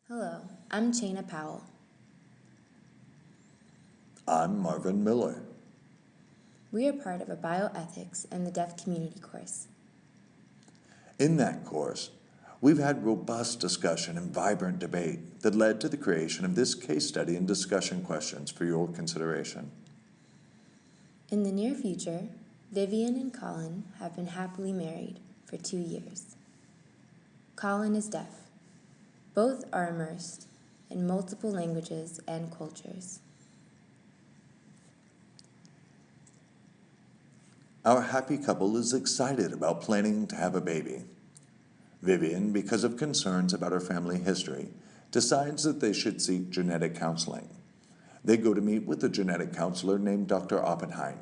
Hello, I'm Chaina Powell. I'm Marvin Miller. We are part of a bioethics and the deaf community course. In that course, we've had robust discussion and vibrant debate that led to the creation of this case study and discussion questions for your consideration. In the near future, Vivian and Colin have been happily married for 2 years. Colin is deaf. Both are immersed in multiple languages and cultures. Our happy couple is excited about planning to have a baby. Vivian, because of concerns about her family history, decides that they should seek genetic counseling. They go to meet with a genetic counselor named Dr. Oppenheim.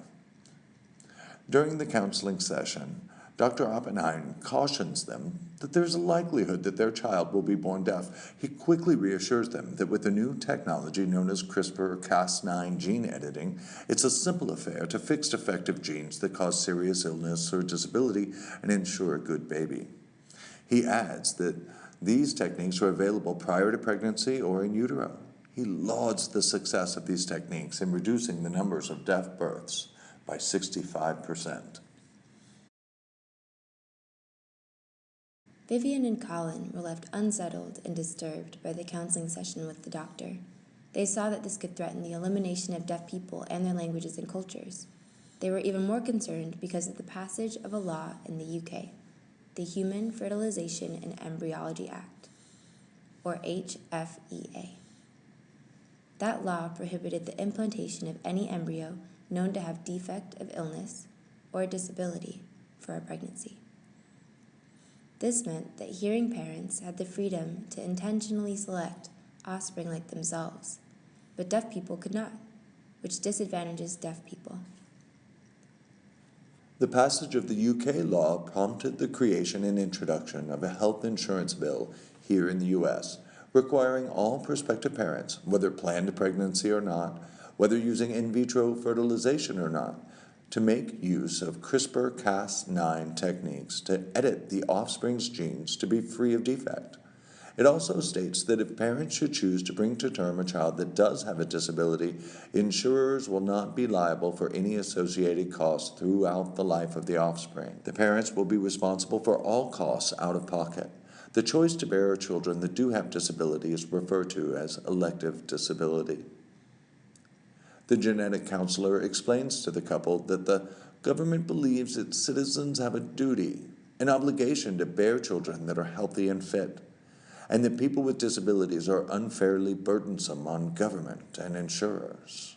During the counseling session, Dr. Oppenheim cautions them that there's a likelihood that their child will be born deaf. He quickly reassures them that with the new technology known as CRISPR-Cas9 gene editing, it's a simple affair to fix defective genes that cause serious illness or disability and ensure a good baby. He adds that these techniques are available prior to pregnancy or in utero. He lauds the success of these techniques in reducing the numbers of deaf births by 65%. Vivian and Colin were left unsettled and disturbed by the counseling session with the doctor. They saw that this could threaten the elimination of deaf people and their languages and cultures. They were even more concerned because of the passage of a law in the UK, the Human Fertilization and Embryology Act, or HFEA. That law prohibited the implantation of any embryo known to have defect of illness or disability for a pregnancy. This meant that hearing parents had the freedom to intentionally select offspring like themselves, but deaf people could not, which disadvantages deaf people. The passage of the UK law prompted the creation and introduction of a health insurance bill here in the US, requiring all prospective parents, whether planned pregnancy or not, whether using in vitro fertilization or not, to make use of CRISPR-Cas9 techniques to edit the offspring's genes to be free of defect. It also states that if parents should choose to bring to term a child that does have a disability, insurers will not be liable for any associated costs throughout the life of the offspring. The parents will be responsible for all costs out of pocket. The choice to bear children that do have disability is referred to as elective disability. The genetic counselor explains to the couple that the government believes its citizens have a duty, an obligation to bear children that are healthy and fit, and that people with disabilities are unfairly burdensome on government and insurers.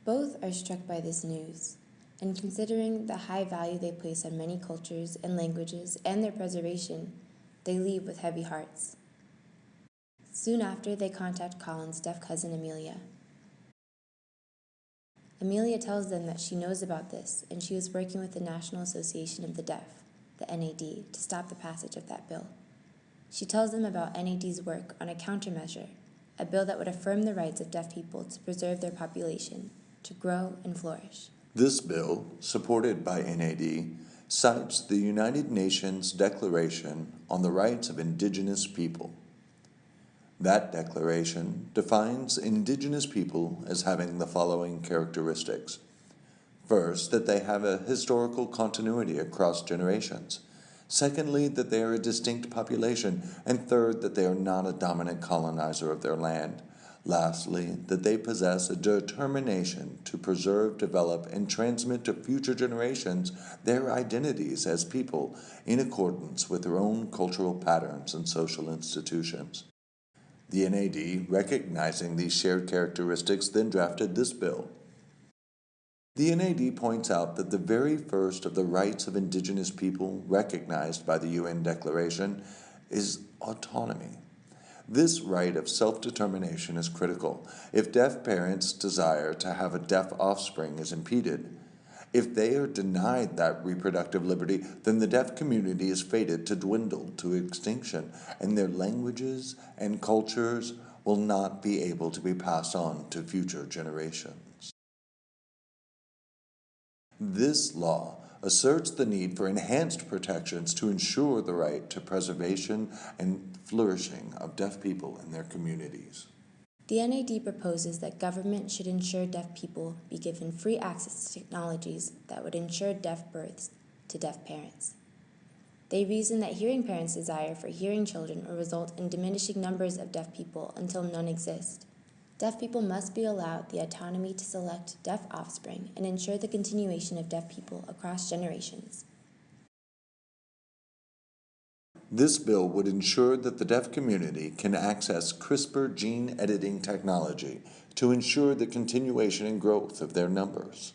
Both are struck by this news, and considering the high value they place on many cultures and languages and their preservation, they leave with heavy hearts. Soon after, they contact Colin's deaf cousin Amelia. Amelia tells them that she knows about this and she is working with the National Association of the Deaf, the NAD, to stop the passage of that bill. She tells them about NAD's work on a countermeasure, a bill that would affirm the rights of deaf people to preserve their population, to grow and flourish. This bill, supported by NAD, cites the United Nations Declaration on the Rights of Indigenous People. That declaration defines indigenous people as having the following characteristics. First, that they have a historical continuity across generations. Secondly, that they are a distinct population. And third, that they are not a dominant colonizer of their land. Lastly, that they possess a determination to preserve, develop, and transmit to future generations their identities as people in accordance with their own cultural patterns and social institutions. The NAD, recognizing these shared characteristics, then drafted this bill. The NAD points out that the very first of the rights of indigenous people recognized by the UN Declaration is autonomy. This right of self-determination is critical. If deaf parents' desire to have a deaf offspring is impeded, if they are denied that reproductive liberty, then the deaf community is fated to dwindle to extinction, and their languages and cultures will not be able to be passed on to future generations. This law asserts the need for enhanced protections to ensure the right to preservation and flourishing of deaf people in their communities. The NAD proposes that government should ensure deaf people be given free access to technologies that would ensure deaf births to deaf parents. They reason that hearing parents' desire for hearing children will result in diminishing numbers of deaf people until none exist. Deaf people must be allowed the autonomy to select deaf offspring and ensure the continuation of deaf people across generations. This bill would ensure that the deaf community can access CRISPR gene editing technology to ensure the continuation and growth of their numbers.